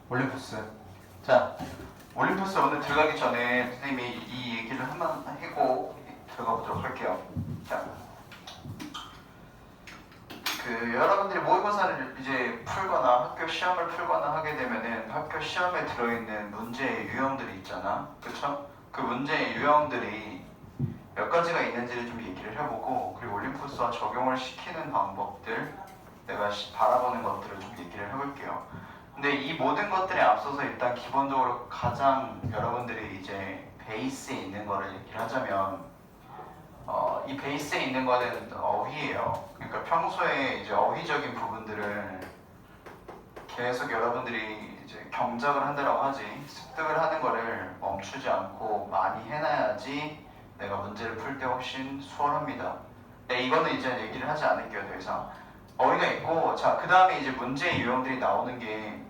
올림푸스. 자, 올림푸스 오늘 들어가기 전에 선생님이 이 얘기를 한번 하고 들어가 보도록 할게요. 자, 여러분들이 모의고사를 이제 풀거나 학교 시험을 풀거나 하게 되면은 학교 시험에 들어있는 문제의 유형들이 있잖아. 그쵸? 그 문제의 유형들이 몇 가지가 있는지를 좀 얘기를 해보고, 그리고 올림푸스와 적용을 시키는 방법들, 내가 바라보는 것들을 좀 얘기를 해볼게요. 근데 이 모든 것들에 앞서서 일단 기본적으로 가장 여러분들이 이제 베이스에 있는 거를 얘기를 하자면, 이 베이스에 있는 거는 어휘예요. 그러니까 평소에 이제 어휘적인 부분들을 계속 여러분들이 이제 경작을 한다라고 하지, 습득을 하는 거를 멈추지 않고 많이 해놔야지 내가 문제를 풀 때 훨씬 수월합니다. 네, 이거는 이제 얘기를 하지 않을게요, 더 이상. 어휘가 있고, 자, 그 다음에 이제 문제의 유형들이 나오는 게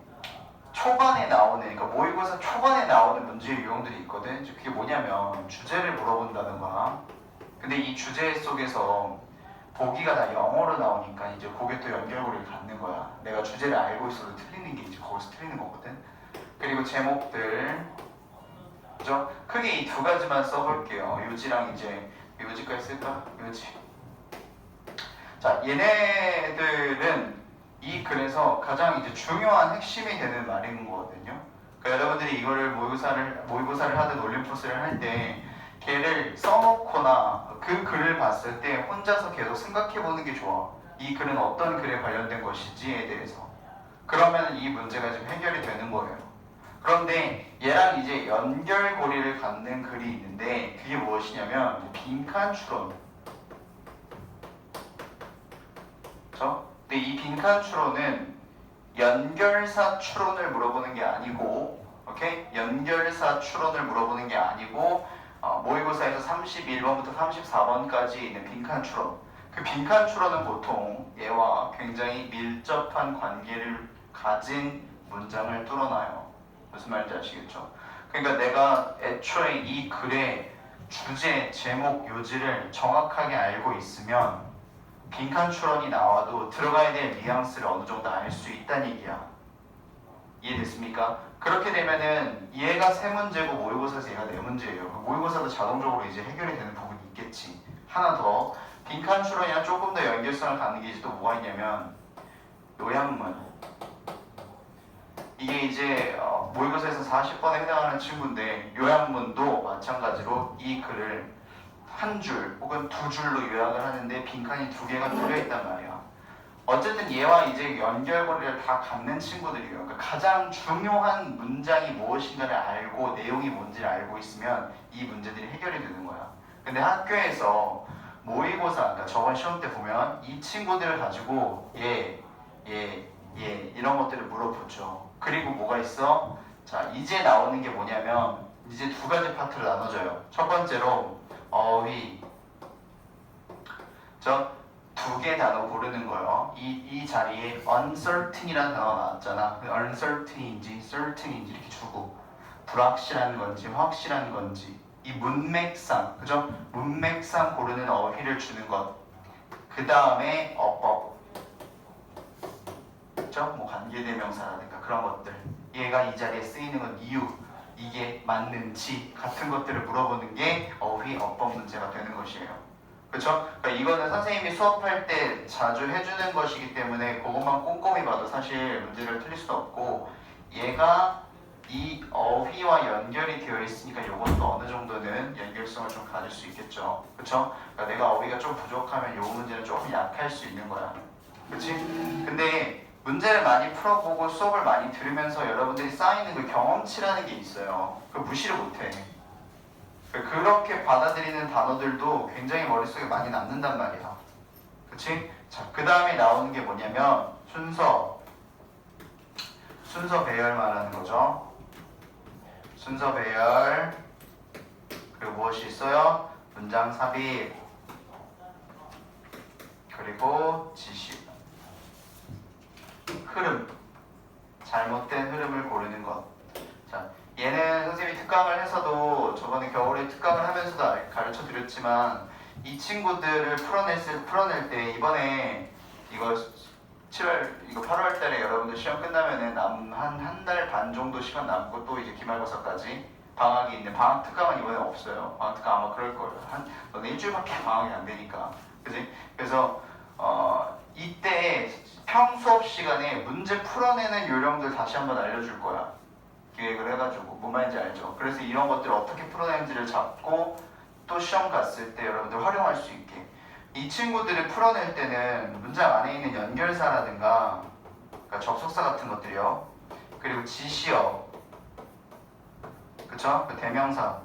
초반에 나오는, 그러니까 모의고사 초반에 나오는 문제의 유형들이 있거든. 그게 뭐냐면 주제를 물어본다든가. 근데 이 주제 속에서 보기가 다 영어로 나오니까 이제 그게 또 연결고리를 갖는 거야. 내가 주제를 알고 있어도 틀리는 게 이제 거기서 틀리는 거거든. 그리고 제목들, 그죠? 크게 이 두 가지만 써볼게요. 요지랑 이제 요지까지 쓸까? 요지. 자, 얘네들은 이 글에서 가장 이제 중요한 핵심이 되는 말인 거거든요. 그러니까 여러분들이 이거를 모의고사를 하든 올림푸스를 할 때 걔를 써놓거나 그 글을 봤을 때 혼자서 계속 생각해보는 게 좋아. 이 글은 어떤 글에 관련된 것인지에 대해서. 그러면 이 문제가 좀 해결이 되는 거예요. 그런데 얘랑 이제 연결고리를 갖는 글이 있는데, 그게 무엇이냐면 빈칸 추론. 그렇죠? 근데 이 빈칸 추론은 연결사 추론을 물어보는 게 아니고, 오케이? 연결사 추론을 물어보는 게 아니고, 모의고사에서 31번부터 34번까지 있는 빈칸 추론. 그 빈칸 추론은 보통 얘와 굉장히 밀접한 관계를 가진 문장을 뚫어놔요. 무슨 말인지 아시겠죠? 그러니까 내가 애초에 이 글의 주제, 제목, 요지를 정확하게 알고 있으면 빈칸 추론이 나와도 들어가야 될 뉘앙스를 어느 정도 알 수 있다는 얘기야. 이해됐습니까? 그렇게 되면은 얘가 세 문제고 모의고사에서 얘가 네 문제예요. 모의고사도 자동적으로 이제 해결이 되는 부분이 있겠지. 하나 더, 빈칸 추론이랑 조금 더 연결성을 갖는 게 이제 또 뭐가 있냐면 요약문. 이게 이제 모의고사에서 40번에 해당하는 친구인데, 요약문도 마찬가지로 이 글을 한 줄 혹은 두 줄로 요약을 하는데 빈칸이 두 개가 뚫려 있단 말이야. 어쨌든 얘와 이제 연결고리를 다 갖는 친구들이에요. 그러니까 가장 중요한 문장이 무엇인가를 알고 내용이 뭔지를 알고 있으면 이 문제들이 해결이 되는 거야. 근데 학교에서 모의고사, 그러니까 저번 시험 때 보면 이 친구들을 가지고 얘 이런 것들을 물어보죠. 그리고 뭐가 있어? 자, 이제 나오는 게 뭐냐면 이제 두 가지 파트로 나눠져요. 첫 번째로 어휘, 두 개 단어 고르는 거예요. 이 자리에 uncertain이라는 단어가 나왔잖아. uncertain인지 certain인지 이렇게 주고, 불확실한 건지 확실한 건지 이 문맥상, 그죠? 문맥상 고르는 어휘를 주는 것. 그 다음에 어법, 그죠? 뭐 관계대명사라든가 그런 것들. 얘가 이 자리에 쓰이는 건 이유, 이게 맞는지 같은 것들을 물어보는 게 어휘 어법 문제가 되는 것이에요. 그렇죠? 그러니까 이거는 선생님이 수업할 때 자주 해주는 것이기 때문에 그것만 꼼꼼히 봐도 사실 문제를 틀릴 수도 없고, 얘가 이 어휘와 연결이 되어 있으니까 이것도 어느 정도는 연결성을 좀 가질 수 있겠죠. 그렇죠? 그러니까 내가 어휘가 좀 부족하면 이 문제는 조금 약할 수 있는 거야. 그렇지? 근데 문제를 많이 풀어보고 수업을 많이 들으면서 여러분들이 쌓이는 그 경험치라는 게 있어요. 그걸 무시를 못해. 그렇게 받아들이는 단어들도 굉장히 머릿속에 많이 남는단 말이야. 그치? 자, 그 다음에 나오는 게 뭐냐면 순서 배열 말하는 거죠. 순서 배열. 그리고 무엇이 있어요? 문장 삽입. 그리고 지시. 흐름. 잘못된 흐름을 고르는 것. 자, 얘는 선생님이 특강을 해서도 저번에 겨울에 특강을 하면서도 가르쳐 드렸지만 이 친구들을 풀어낼 때 이번에 이거 7월 이거 8월 달에 여러분들 시험 끝나면은 한 달 반 정도 시간 남고 또 이제 기말고사까지 방학이 있는데 방학 특강은 이번에 없어요. 방학 특강 아마 그럴 거예요. 너네 일주일밖에 방학이 안 되니까, 그지? 그래서 이때 평수업 시간에 문제 풀어내는 요령들 다시 한번 알려줄 거야. 기획을 해가지고 뭔 말인지 알죠? 그래서 이런 것들을 어떻게 풀어내는지를 잡고 또 시험 갔을 때 여러분들 활용할 수 있게. 이 친구들을 풀어낼 때는 문장 안에 있는 연결사라든가 그러니까 접속사 같은 것들이요. 그리고 지시어, 그쵸? 그 대명사.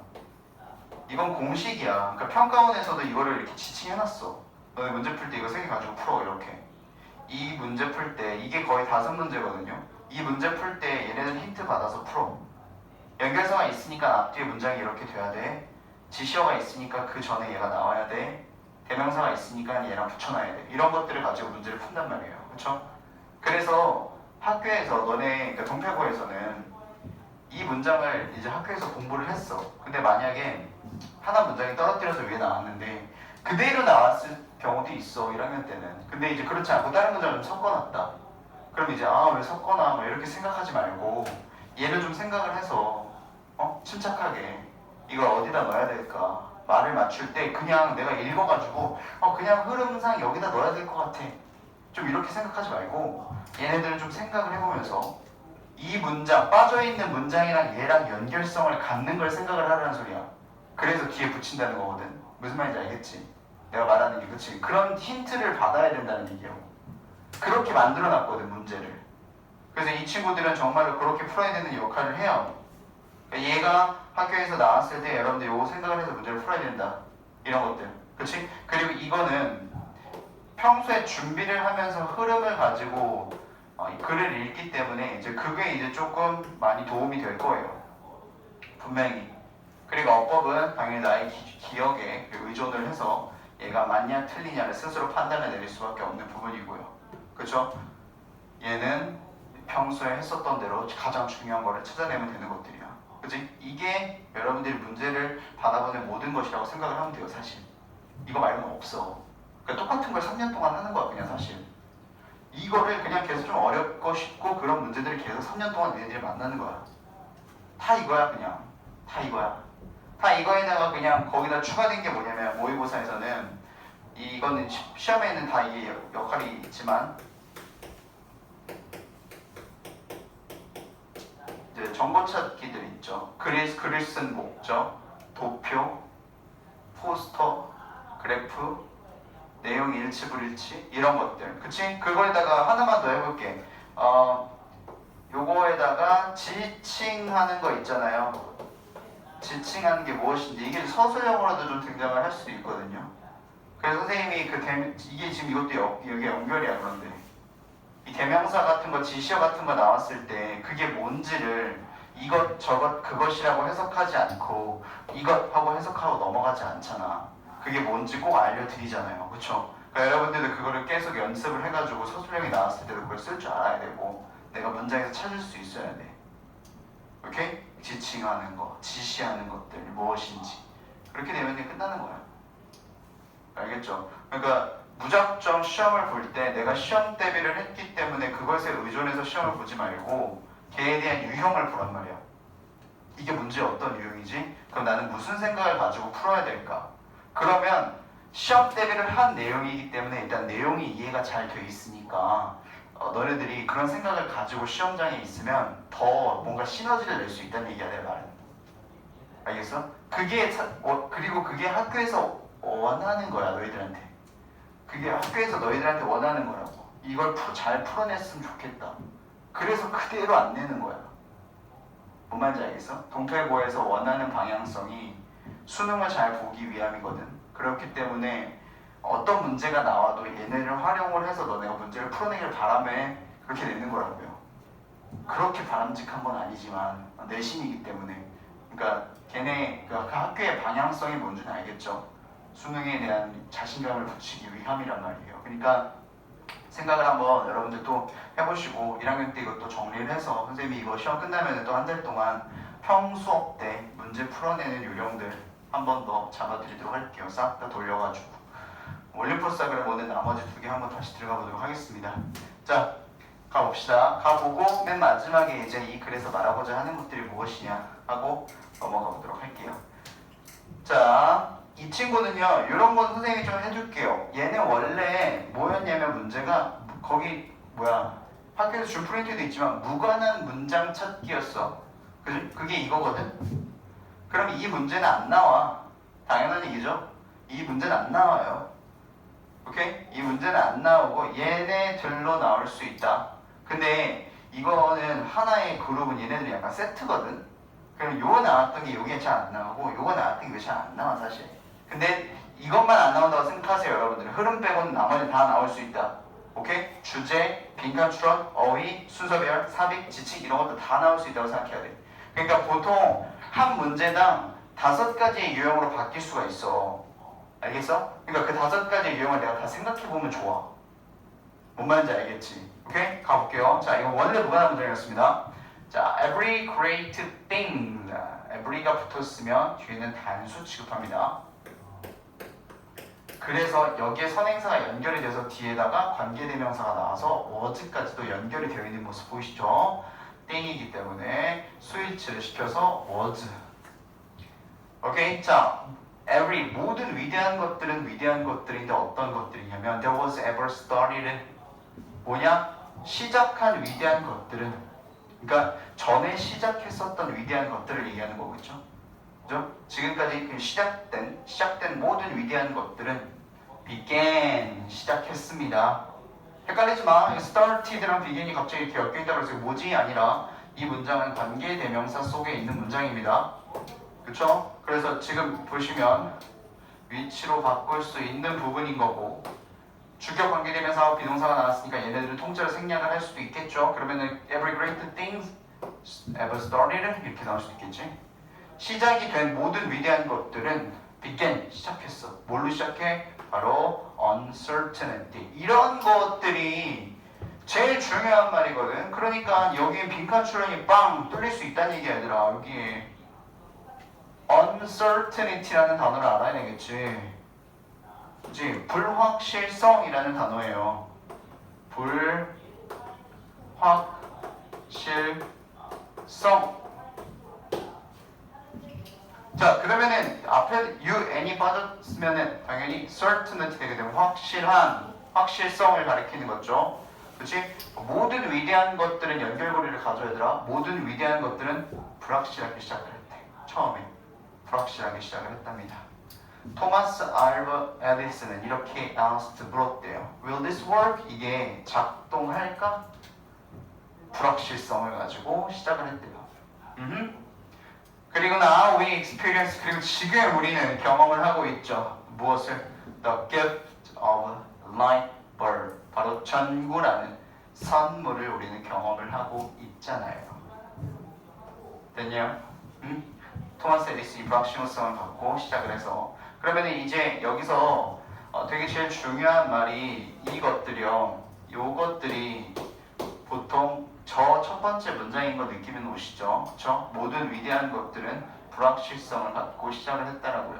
이건 공식이야. 그러니까 평가원에서도 이거를 이렇게 지칭해놨어. 너네 문제 풀 때 이거 3개 가지고 풀어 이렇게. 이 문제 풀 때 이게 거의 5문제거든요. 이 문제 풀 때 얘네는 힌트 받아서 풀어. 연결사가 있으니까 앞뒤에 문장이 이렇게 돼야 돼. 지시어가 있으니까 그 전에 얘가 나와야 돼. 대명사가 있으니까 얘랑 붙여놔야 돼. 이런 것들을 가지고 문제를 푼단 말이에요. 그쵸? 그래서 학교에서 너네 그러니까 동태고에서는 이 문장을 이제 학교에서 공부를 했어. 근데 만약에 하나 문장이 떨어뜨려서 위에 나왔는데 그대로 나왔을 경우도 있어. 1학년 때는. 근데 이제 그렇지 않고 다른 문장을 좀 섞어놨다. 그럼 이제 왜 섞어놔 뭐 이렇게 생각하지 말고 얘를 좀 생각을 해서 침착하게 이걸 어디다 넣어야 될까 말을 맞출 때 그냥 내가 읽어가지고 그냥 흐름상 여기다 넣어야 될 것 같아 좀 이렇게 생각하지 말고 얘네들은 좀 생각을 해보면서 이 문장 빠져있는 문장이랑 얘랑 연결성을 갖는 걸 생각을 하라는 소리야. 그래서 뒤에 붙인다는 거거든. 무슨 말인지 알겠지? 내가 말하는 게 그치? 그런 힌트를 받아야 된다는 얘기예요. 그렇게 만들어놨거든 문제를. 그래서 이 친구들은 정말로 그렇게 풀어야 되는 역할을 해요. 얘가 학교에서 나왔을 때 여러분들 요거 생각을 해서 문제를 풀어야 된다. 이런 것들. 그치? 그리고 이거는 평소에 준비를 하면서 흐름을 가지고 글을 읽기 때문에 이제 그게 이제 조금 많이 도움이 될 거예요. 분명히. 그리고 어법은 당연히 나의 기억에 의존을 해서 얘가 맞냐 틀리냐를 스스로 판단을 내릴 수밖에 없는 부분이고요. 그쵸? 얘는 평소에 했었던 대로 가장 중요한 거를 찾아내면 되는 것들이야. 그치? 이게 여러분들이 문제를 바라보는 모든 것이라고 생각을 하면 돼요. 사실 이거 말고는 없어. 그러니까 똑같은 걸 3년 동안 하는 거야 그냥 사실. 이거를 그냥 계속 좀 어렵고 쉽고 그런 문제들을 계속 3년 동안 너희들이 만나는 거야. 다 이거야 그냥. 다 이거야. 다 이거에다가 그냥 거기다 추가된 게 뭐냐면 모의고사에서는 이거는 시험에는 다 이게 역할이 있지만 이제 정보 찾기들 있죠. 글을 쓴 목적, 도표, 포스터, 그래프, 내용 일치 불일치 이런 것들. 그치? 그거에다가 하나만 더 해볼게. 요거에다가 지칭하는 거 있잖아요. 지칭하는 게 무엇인지 이게 서술형으로도 좀 등장을 할 수도 있거든요. 그래서 선생님이 이게 지금 이것도 여기 연결이야. 그런데 이 대명사 같은 거, 지시어 같은 거 나왔을 때 그게 뭔지를 이것 저것 그것이라고 해석하지 않고 이것 하고 해석하고 넘어가지 않잖아. 그게 뭔지 꼭 알려드리잖아요. 그쵸? 그러니까 여러분들도 그거를 계속 연습을 해가지고 서술형이 나왔을 때도 그걸 쓸 줄 알아야 되고 내가 문장에서 찾을 수 있어야 돼. 오케이? 지칭하는 거, 지시하는 것들 무엇인지 그렇게 되면 끝나는 거야. 알겠죠? 그러니까 무작정 시험을 볼 때 내가 시험 대비를 했기 때문에 그것에 의존해서 시험을 보지 말고 걔에 대한 유형을 보란 말이야. 이게 문제의 어떤 유형이지? 그럼 나는 무슨 생각을 가지고 풀어야 될까? 그러면 시험 대비를 한 내용이기 때문에 일단 내용이 이해가 잘 돼 있으니까 너네들이 그런 생각을 가지고 시험장에 있으면 더 뭔가 시너지를 낼 수 있다는 얘기야 내 말은. 알겠어? 그리고 그게 학교에서 원하는 거야 너희들한테. 그게 학교에서 너희들한테 원하는 거라고. 이걸 잘 풀어냈으면 좋겠다. 그래서 그대로 안 내는 거야. 뭔 말인지 알겠어? 동태고에서 원하는 방향성이 수능을 잘 보기 위함이거든. 그렇기 때문에 어떤 문제가 나와도 얘네를 활용을 해서 너네가 문제를 풀어내길 바라며 그렇게 내는 거라고요. 그렇게 바람직한 건 아니지만 내신이기 때문에. 그러니까 걔네 그 학교의 방향성이 뭔지는 알겠죠. 수능에 대한 자신감을 붙이기 위함이란 말이에요. 그러니까 생각을 한번 여러분들 또 해보시고 1학년 때 이것도 정리를 해서 선생님이 이거 시험 끝나면 또 한 달 동안 평수업 때 문제 풀어내는 요령들 한 번 더 잡아드리도록 할게요. 싹 다 돌려가지고 올림포스 그럼 오늘 나머지 2개 한번 다시 들어가 보도록 하겠습니다. 자, 가봅시다. 가보고 맨 마지막에 이제 이 글에서 말하고자 하는 것들이 무엇이냐 하고 넘어가 보도록 할게요. 자, 이 친구는요, 이런 건 선생님이 좀 해줄게요. 얘는 원래 뭐였냐면 문제가 거기 학교에서 준 프린트도 있지만 무관한 문장 찾기였어. 그게 이거거든. 그럼 이 문제는 안 나와. 당연한 얘기죠. 이 문제는 안 나와요. 오케이? 이 문제는 안 나오고 얘네들로 나올 수 있다. 근데 이거는 하나의 그룹은 얘네들이 약간 세트거든. 그럼 요거 나왔던 게 요게 잘 안 나오고 요거 나왔던 게 잘 안 나와 사실. 근데 이것만 안 나온다고 생각하세요 여러분들. 흐름 빼고는 나머지 다 나올 수 있다. 오케이? 주제, 빈칸 추론, 어휘, 순서별, 삽입, 지칭 이런 것도 다 나올 수 있다고 생각해야 돼. 그러니까 보통 한 문제당 5가지의 유형으로 바뀔 수가 있어. 알겠어? 그러니까 그 5가지의 유형을 내가 다 생각해보면 좋아. 뭔 말인지 알겠지? 오케이? 가볼게요. 자, 이거 원래 무관한 문장이었습니다. 자, every great thing. every가 붙었으면 뒤에는 단수 취급합니다. 그래서 여기에 선행사가 연결이 돼서 뒤에다가 관계대명사가 나와서 was까지도 연결이 되어 있는 모습 보이시죠? 땡이기 때문에 스위치를 시켜서 was. 오케이? 자, every 모든 위대한 것들은 위대한 것들인데 어떤 것들이냐면 there was ever started 뭐냐? 시작한 위대한 것들은 그러니까 전에 시작했었던 위대한 것들을 얘기하는 거겠죠. 그죠? 지금까지 그 시작된 모든 위대한 것들은 began 시작했습니다. 헷갈리지 마. started랑 begin이 갑자기 이렇게 엮여있다고 해서 뭐지? 아니라 이 문장은 관계대명사 속에 있는 문장입니다. 그쵸? 그래서 지금 보시면 위치로 바꿀 수 있는 부분인 거고 주격 관계대명사와 비동사가 나왔으니까 얘네들은 통째로 생략을 할 수도 있겠죠. 그러면은 every great thing ever started 이렇게 나올 수도 있겠지. 시작이 된 모든 위대한 것들은 began 시작했어. 뭘로 시작해? 바로 uncertainty. 이런 것들이 제일 중요한 말이거든. 그러니까 여기에 빈칸 추론이 빵 뚫릴 수 있다는 얘기야 얘들아. 여기에 uncertainty라는 단어를 알아야 되겠지. 그치? 불확실성이라는 단어예요. 불확실성. 자, 그러면은 앞에 you, n이 빠졌으면은 당연히 certainty 되게 되면 확실성을 가리키는 거죠. 그치? 모든 위대한 것들은 연결고리를 가져 얘들아. 모든 위대한 것들은 불확실하게 시작을 했대. 처음에 불확실하게 시작을 했답니다. 토마스 알바 에디슨은 이렇게 물었대요. Will this work? 이게 작동할까? 불확실성을 가지고 시작을 했대요. 그리고 now we experience 그리고 지금 우리는 경험을 하고 있죠. 무엇을? The gift of light bulb 바로 전구라는 선물을 우리는 경험을 하고 있잖아요. 됐냐? 토마스 에디슨이 불확실성을 갖고 시작을 해서 그러면 이제 여기서 되게 제일 중요한 말이 이것들이요. 요것들이 보통 저 첫 번째 문장인 거 느끼면 오시죠. 그쵸? 모든 위대한 것들은 불확실성을 갖고 시작을 했다라고요.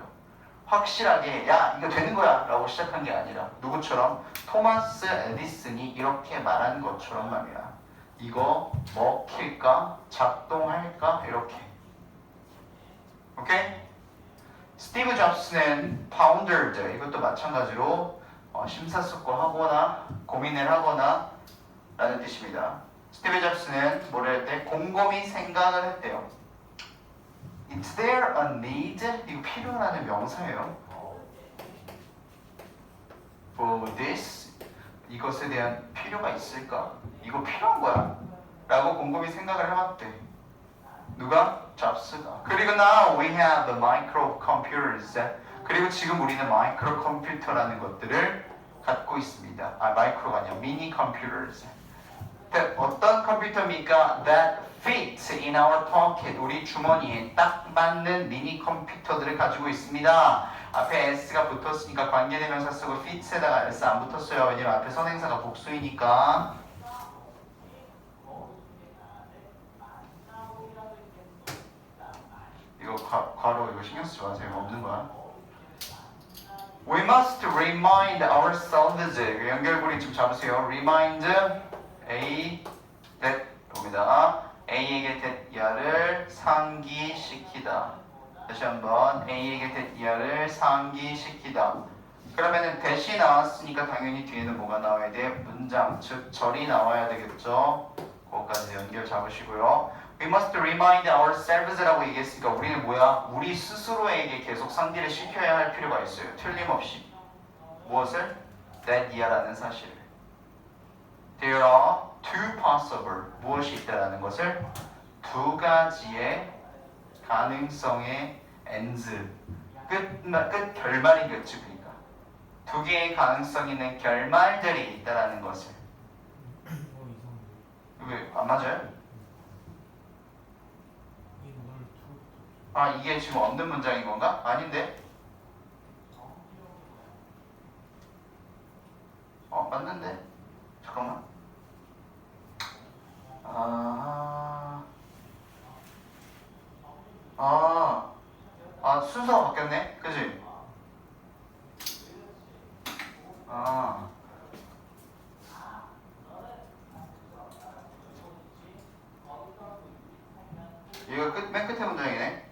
확실하게 야 이거 되는 거야 라고 시작한 게 아니라 누구처럼? 토마스 에디슨이 이렇게 말한 것처럼 말이야. 이거 먹힐까? 작동할까? 이렇게. 오케이? 스티브 잡스는 pondered 이것도 마찬가지로 심사숙고하거나 고민을 하거나 라는 뜻입니다. 스티브 잡스는 뭐를 할 때? 곰곰이 생각을 했대요. Is there a need? 이거 필요라는 명사예요. For this? 이것에 대한 필요가 있을까? 이거 필요한 거야? 라고 곰곰이 생각을 해봤대. 누가? 잡스가. 그리고 now we have the microcomputers. 그리고 지금 우리는 마이크로 컴퓨터라는 것들을 갖고 있습니다. 마이크로가 아니라 미니 컴퓨터즈. 어떤 컴퓨터입니까? That fit in our pocket. 우리 주머니에 딱 맞는 미니 컴퓨터들을 가지고 있습니다. 앞에 s가 붙었으니까 관계대명사 쓰고 fit에다가 s 안 붙었어요. 왜냐면 앞에 선행사가 복수이니까. 이거 괄호 이거 신경 쓰지 마세요. 없는 거야. We must remind ourselves. 연결고리 좀 잡으세요. Remind A that 봅니다. A에게 that 이하를 상기시키다. 다시 한번 A에게 that 이하를 상기시키다. 그러면은 that이 나왔으니까 당연히 뒤에는 뭐가 나와야 돼? 문장, 즉 절이 나와야 되겠죠. 그것까지 연결 잡으시고요. We must remind ourselves라고 얘기했으니까 우리는 뭐야? 우리 스스로에게 계속 상기를 시켜야 할 필요가 있어요. 틀림없이. 무엇을? that 이하라는 사실을. There are two possible 무엇이 있다라는 것을 두 가지의 가능성의 ends 끝 결말인 거지. 그러니까 두 개의 가능성 있는 결말들이 있다라는 것을. 왜 안 맞아요? 아 이게 지금 없는 문장인 건가? 아닌데? 맞는데? 잠깐만. 순서가 바뀌었네? 그지? 이거 맨 끝에 문장이네?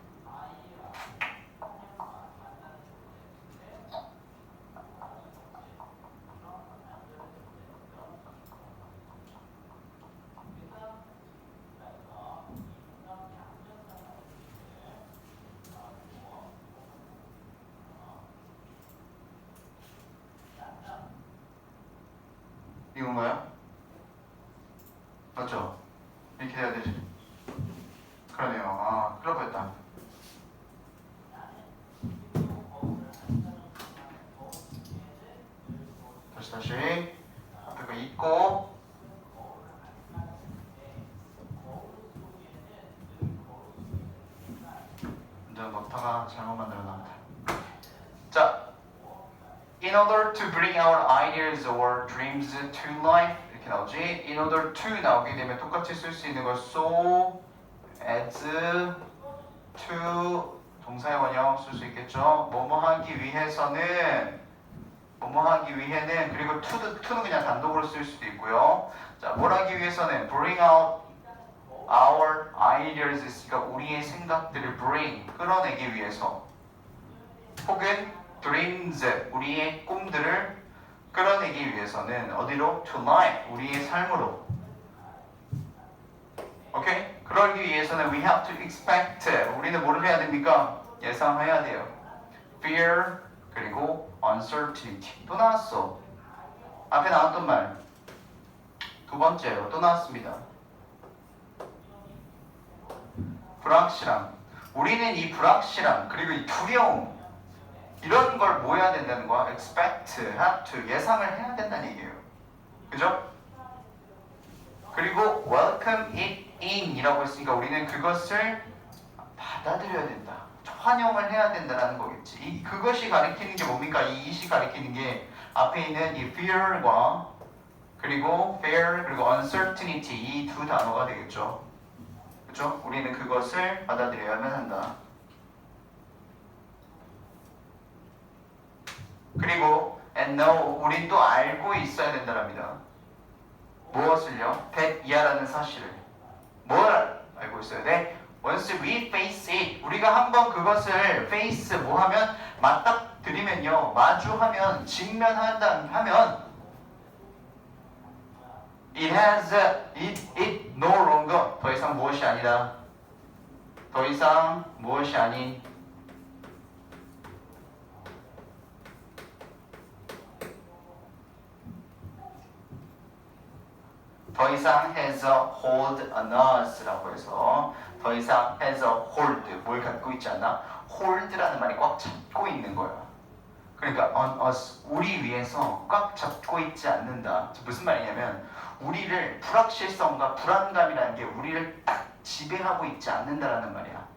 이건가요? 맞죠? 이렇게 해야 되지. 그러네요. 그럴 뻔했다. 다시 앞에 거 잊고 문장 넣다가 잘못 만들어 놨다. 자, in order to bring our ideas or dreams to life 이렇게 나오지. in order to 나오게 되면 똑같이 쓸 수 있는 걸 so, as, to 동사의 원형 쓸 수 있겠죠. 뭐뭐 하기 위해서는 뭐뭐 하기 위해는 그리고 to는 그냥 단독으로 쓸 수도 있고요. 자, 뭘 하기 위해서는 bring out our ideas 있으니까 우리의 생각들을 bring 끌어내기 위해서 혹은 dreams 우리의 꿈들을 끌어내기 위해서는 어디로? to life 우리의 삶으로. 오케이? 그러기 위해서는 we have to expect 우리는 뭐를 해야 됩니까? 예상해야 돼요. fear 그리고 uncertainty 또 나왔어. 앞에 나왔던 말 두 번째로 또 나왔습니다. 불확실함. 우리는 이 불확실함 그리고 이 두려움 이런 걸 뭐 해야 된다는 거야? expect, have to 예상을 해야 된다는 얘기예요. 그죠? 그리고 welcome it in 이라고 했으니까 우리는 그것을 받아들여야 된다. 환영을 해야 된다는 거겠지. 그것이 가리키는 게 뭡니까? 이 it이 가리키는 게 앞에 있는 이 fear과 그리고 fear 그리고 uncertainty 이 두 단어가 되겠죠. 그렇죠? 우리는 그것을 받아들여야만 한다. 그리고 and know 우린 또 알고 있어야 된다랍니다. 무엇을요? that 이하라는 사실을. 뭘 알고 있어야 돼? Once we face it 우리가 한번 그것을 face 뭐 하면 맞닥뜨리면요 마주하면 직면한다 하면 it no longer 더 이상 무엇이 아니다. 더 이상 무엇이 아닌 더 이상 has a hold on us라고 해서 더 이상 has a hold 뭘 갖고 있지 않나? hold라는 말이 꽉 잡고 있는 거야. 그러니까 on us 우리 위에서 꽉 잡고 있지 않는다. 무슨 말이냐면 우리를 불확실성과 불안감이라는 게 우리를 딱 지배하고 있지 않는다라는 말이야.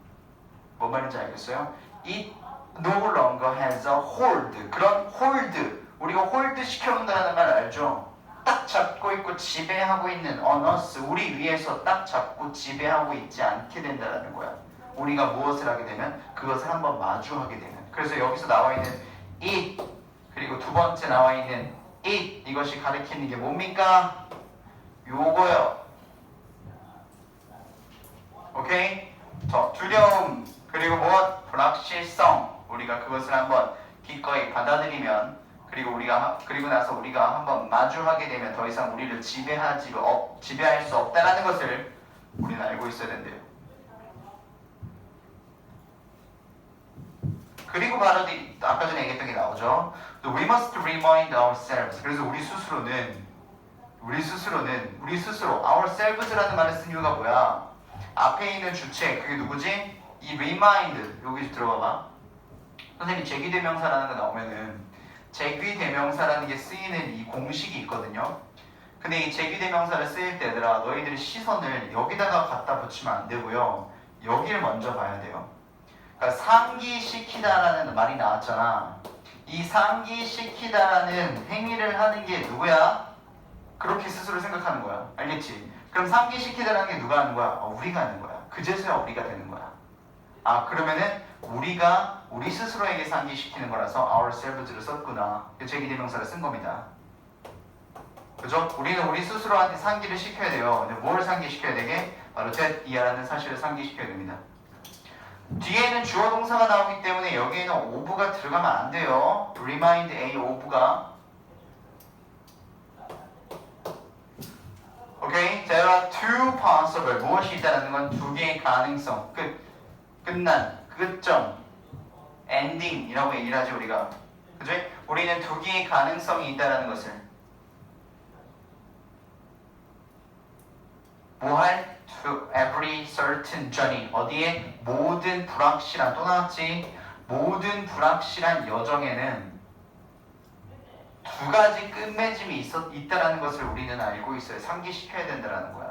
뭔 말인지 알겠어요? It no longer has a hold 그런 hold 우리가 hold 시켜놓는다는 말 알죠? 딱 잡고 있고 지배하고 있는 on us 우리 위에서 딱 잡고 지배하고 있지 않게 된다는 거야. 우리가 무엇을 하게 되면 그것을 한번 마주하게 되는. 그래서 여기서 나와 있는 it 그리고 두 번째 나와 있는 it 이것이 가리키는 게 뭡니까? 요거요. 오케이? 두려움 그리고 무엇? 불확실성. 우리가 그것을 한번 기꺼이 받아들이면 그리고 나서 우리가 한번 마주하게 되면 더 이상 우리를 지배할 수 없다라는 것을 우리는 알고 있어야 된대요. 그리고 바로 아까 전에 얘기했던 게 나오죠. We must remind ourselves. 그래서 우리 스스로 ourselves라는 말을 쓴 이유가 뭐야? 앞에 있는 주체 그게 누구지? 이 remind 여기 들어봐봐. 선생님이 제기대명사라는 거 나오면은 제기대명사라는 게 쓰이는 이 공식이 있거든요. 근데 이 제기대명사를 쓰일 때 얘들아 너희들이 시선을 여기다가 갖다 붙이면 안 되고요. 여기를 먼저 봐야 돼요. 그러니까 상기시키다라는 말이 나왔잖아. 이 상기시키다라는 행위를 하는 게 누구야? 그렇게 스스로 생각하는 거야. 알겠지? 그럼 상기시키다라는 게 누가 하는 거야? 우리가 하는 거야. 그제서야 우리가 되는 거야. 그러면은 우리 스스로에게 상기시키는 거라서 ourselves를 썼구나. 제기대명사를 쓴 겁니다. 그죠? 우리는 우리 스스로한테 상기를 시켜야 돼요. 근데 뭘 상기시켜야 되게? 바로 that 이하라는 사실을 상기시켜야 됩니다. 뒤에는 주어 동사가 나오기 때문에 여기에는 of가 들어가면 안 돼요. remind a of가. 오케이? There are two possible. 무엇이 있다는 건 두 개의 가능성. 끝난, 끝점, ending이라고 얘기를 하죠 우리가. 그죠? 우리는 두 개의 가능성이 있다는 것을 뭐할? To every certain journey. 어디에? 모든 불확실한, 또 나왔지? 모든 불확실한 여정에는 두 가지 끝맺음이 있다는 것을 우리는 알고 있어요. 상기시켜야 된다는 거야.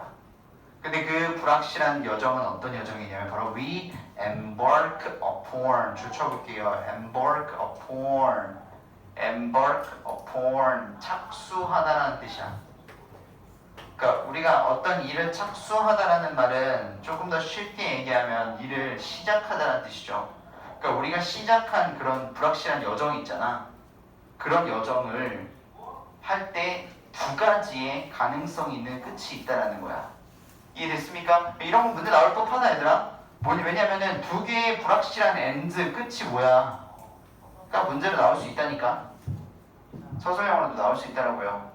근데 그 불확실한 여정은 어떤 여정이냐면 바로 we embark upon. 줄쳐볼게요. embark upon. 착수하다라는 뜻이야. 그러니까 우리가 어떤 일을 착수하다라는 말은 조금 더 쉽게 얘기하면 일을 시작하다라는 뜻이죠. 그러니까 우리가 시작한 그런 불확실한 여정이 있잖아. 그런 여정을 할 때 두 가지의 가능성이 있는 끝이 있다라는 거야. 이해됐습니까? 이런 거 문제 나올 법하다 얘들아. 왜냐면은 두 개의 불확실한 end 끝이 뭐야? 그러니까 문제로 나올 수 있다니까. 서술형으로도 나올 수 있다라고요.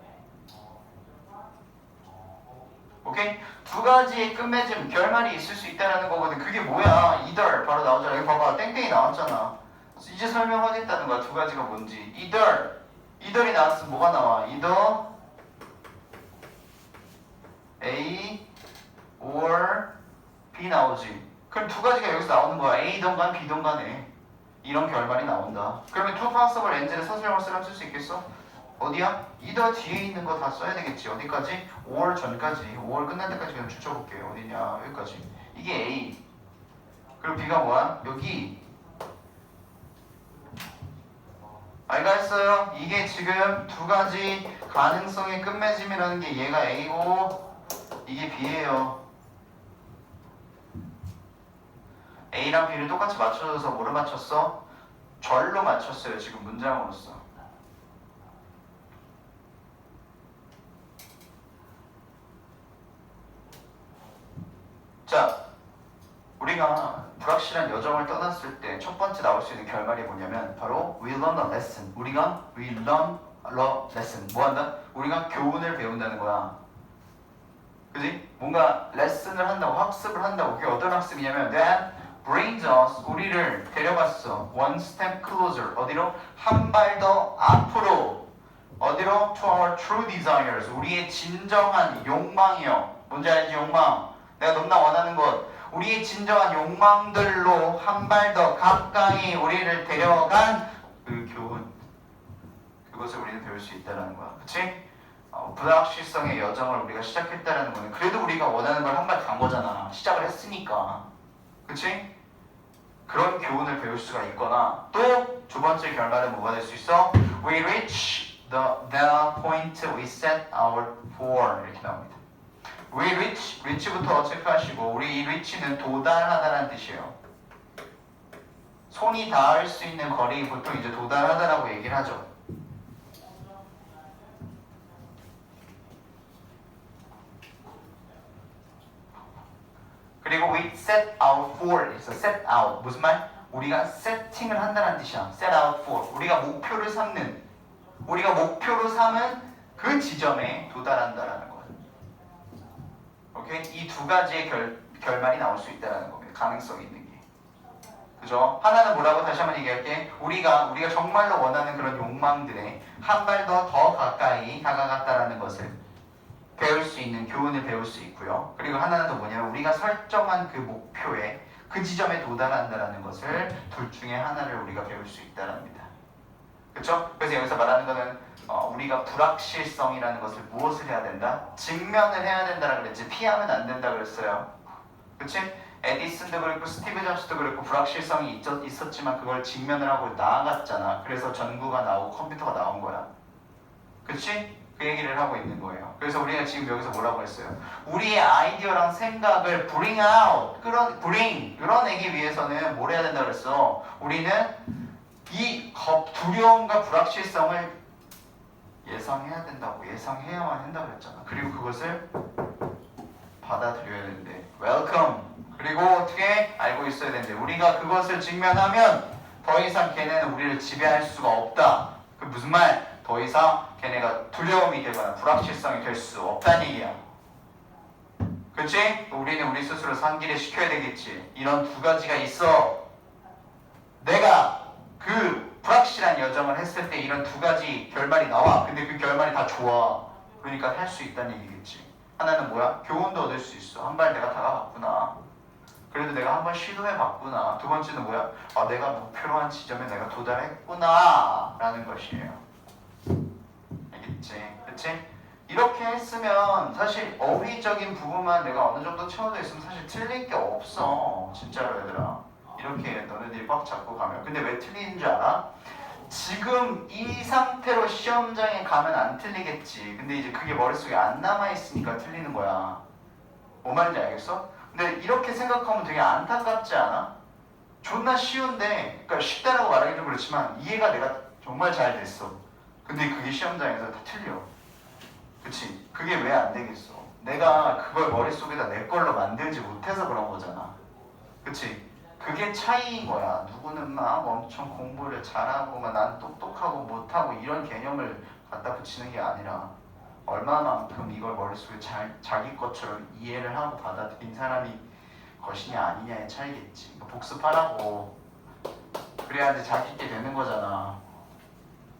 오케이? 두 가지의 끝맺음, 결말이 있을 수 있다는 거거든. 그게 뭐야? either 바로 나오잖아. 여기 봐봐. 땡땡이 나왔잖아. 이제 설명하겠다는 거야. 두 가지가 뭔지. either이 나왔으면 뭐가 나와? either A or B 나오지. 그럼 두 가지가 여기서 나오는 거야. A든 간 B든 간에 이런 결말이 나온다. 그러면 two possible end를 서술형으로 쓰면 쓸 수 있겠어? 어디야? either 뒤에 있는 거 다 써야 되겠지. 어디까지? 5월 전까지. 5월 끝날 때까지 그냥 줄쳐볼게요. 어디냐? 여기까지. 이게 A. 그리고 B가 뭐야? 여기. 알겠어요? 이게 지금 두 가지 가능성의 끝맺음이라는 게 얘가 A고 이게 B예요. A랑 B를 똑같이 맞춰줘서 뭐로 맞췄어? 절로 맞췄어요. 지금 문장으로서. 자, 우리가 불확실한 여정을 떠났을 때 첫 번째 나올 수 있는 결말이 뭐냐면 바로 we learn a lesson. we learn a lesson. 뭐 한다? 우리가 교훈을 배운다는 거야. 그지? 뭔가 레슨을 한다고, 학습을 한다고. 그게 어떤 학습이냐면 that brings us, 우리를 데려갔어. one step closer. 어디로? 한 발 더 앞으로. 어디로? to our true desires. 우리의 진정한 욕망이요. 뭔지 알지? 욕망. 내가 너무나 원하는 것. 우리의 진정한 욕망들로 한 발 더 가까이 우리를 데려간 그 교훈. 그것을 우리는 배울 수 있다는 거야. 그치? 불확실성의 여정을 우리가 시작했다는 거는 그래도 우리가 원하는 걸 한 발 간 거잖아. 시작을 했으니까. 그치? 그런 교훈을 배울 수가 있거나 또 두 번째 결말은 뭐가 될 수 있어? We reach the point we set out for. 이렇게 나옵니다. We reach부터 체크하시고 우리 이 reach는 도달하다라는 뜻이에요. 손이 닿을 수 있는 거리 보통 이제 도달하다라고 얘기를 하죠. 그리고 we set out for 있어. set out 무슨 말? 우리가 세팅을 한다는 뜻이야. set out for 우리가 목표를 삼는 우리가 목표로 삼은 그 지점에 도달한다라는 거야. 오케이? 이 두 가지의 결말이 나올 수 있다라는 겁니다. 가능성이 있는 게. 그죠? 하나는 뭐라고 다시 한번 얘기할게. 우리가 정말로 원하는 그런 욕망들에 한 발 더 가까이 다가갔다라는 것을 배울 수 있는 교훈을 배울 수 있고요. 그리고 하나는 또 뭐냐면 우리가 설정한 그 목표에 그 지점에 도달한다라는 것을 둘 중에 하나를 우리가 배울 수 있다랍니다. 그렇죠? 그래서 여기서 말하는 거는 우리가 불확실성이라는 것을 무엇을 해야 된다? 직면을 해야 된다라고 그랬지. 피하면 안 된다 그랬어요. 그렇지? 에디슨도 그랬고 스티브 잡스도 그랬고 불확실성이 있었지만 그걸 직면을 하고 나아갔잖아. 그래서 전구가 나오고 컴퓨터가 나온 거야. 그렇지? 그 얘기를 하고 있는 거예요. 그래서 우리가 지금 여기서 뭐라고 했어요? 우리의 아이디어랑 생각을 bring out, 끌어내기 위해서는 뭘 해야 된다 그랬어? 우리는 이 두려움과 불확실성을 예상해야 된다고, 예상해야만 한다고 했잖아. 그리고 그것을 받아들여야 되는데 welcome. 그리고 어떻게 알고 있어야 되는데 우리가 그것을 직면하면 더 이상 걔네는 우리를 지배할 수가 없다. 그 무슨 말? 더 이상 걔네가 두려움이 되거나 불확실성이 될 수 없다는 얘기야. 그렇지? 우리는 우리 스스로 상기를 시켜야 되겠지. 이런 두 가지가 있어. 내가 그 불확실한 여정을 했을 때 이런 두 가지 결말이 나와. 근데 그 결말이 다 좋아. 그러니까 할 수 있다는 얘기겠지. 하나는 뭐야? 교훈도 얻을 수 있어. 한 발 내가 다가갔구나. 그래도 내가 한번 시도해봤구나. 두 번째는 뭐야? 내가 목표로 한 지점에 내가 도달했구나 라는 것이에요. 알겠지? 그치? 이렇게 했으면 사실 어휘적인 부분만 내가 어느 정도 채워져 있으면 사실 틀릴 게 없어. 진짜로 얘들아. 이렇게 너네들이 꽉 잡고 가면. 근데 왜 틀리는 줄 알아? 지금 이 상태로 시험장에 가면 안 틀리겠지. 근데 이제 그게 머릿속에 안 남아있으니까 틀리는 거야. 뭐 말인지 알겠어? 근데 이렇게 생각하면 되게 안타깝지 않아? 존나 쉬운데, 그러니까 쉽다라고 말하기도 그렇지만 이해가 내가 정말 잘 됐어. 근데 그게 시험장에서 다 틀려. 그치? 그게 왜 안 되겠어? 내가 그걸 머릿속에다 내 걸로 만들지 못해서 그런 거잖아. 그치? 그게 차이인 거야. 누구는 막 엄청 공부를 잘하고 난 똑똑하고 못하고 이런 개념을 갖다 붙이는 게 아니라 얼마만큼 이걸 머릿속에 자기 것처럼 이해를 하고 받아들인 사람이 것이냐 아니냐의 차이겠지. 복습하라고. 그래야지 자기게 되는 거잖아.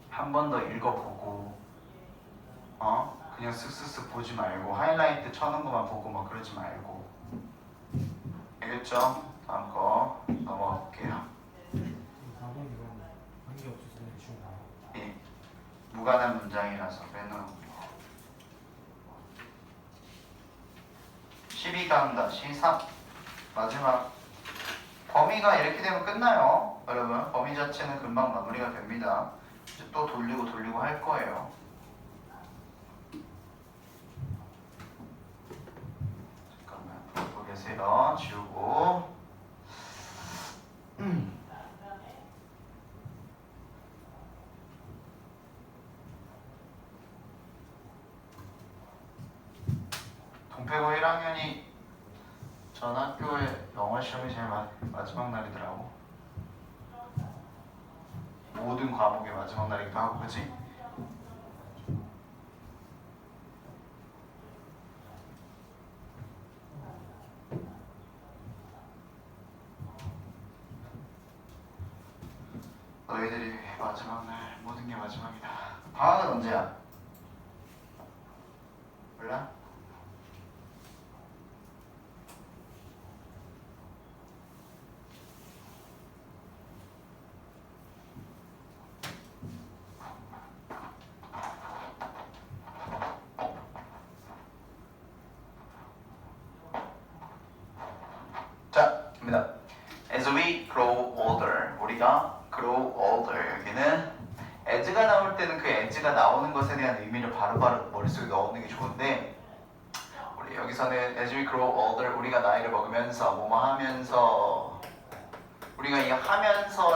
한 번 더 읽어보고 그냥 쓱쓱쓱 보지 말고 하이라이트 쳐놓은 것만 보고 막 그러지 말고. 알겠죠? 다음 거 넘어가 볼게요. 예, 무관한 문장이라서 빼놓은 12-3 마지막 범위가 이렇게 되면 끝나요. 여러분 범위 자체는 금방 마무리가 됩니다. 이제 또 돌리고 할 거예요. 잠깐만 보고 계세요. 지우고 동패고 1학년이 전 학교의 영어 시험이 제일 마지막 날이더라고. 모든 과목의 마지막 날이기도 하고, 그치? 너희들이 마지막 날 모든 게 마지막이다. 방학은 언제야? 몰라? 자, 갑니다. As we grow older, 우리가 grow older, 여기는 as가 나올 때는 그 as가 나오는 것에 대한 의미를 바로바로 머릿속에 넣는 게 좋은데 우리 여기서는 as we grow older, 우리가 나이를 먹으면서 뭐뭐 하면서 우리가 이 하면서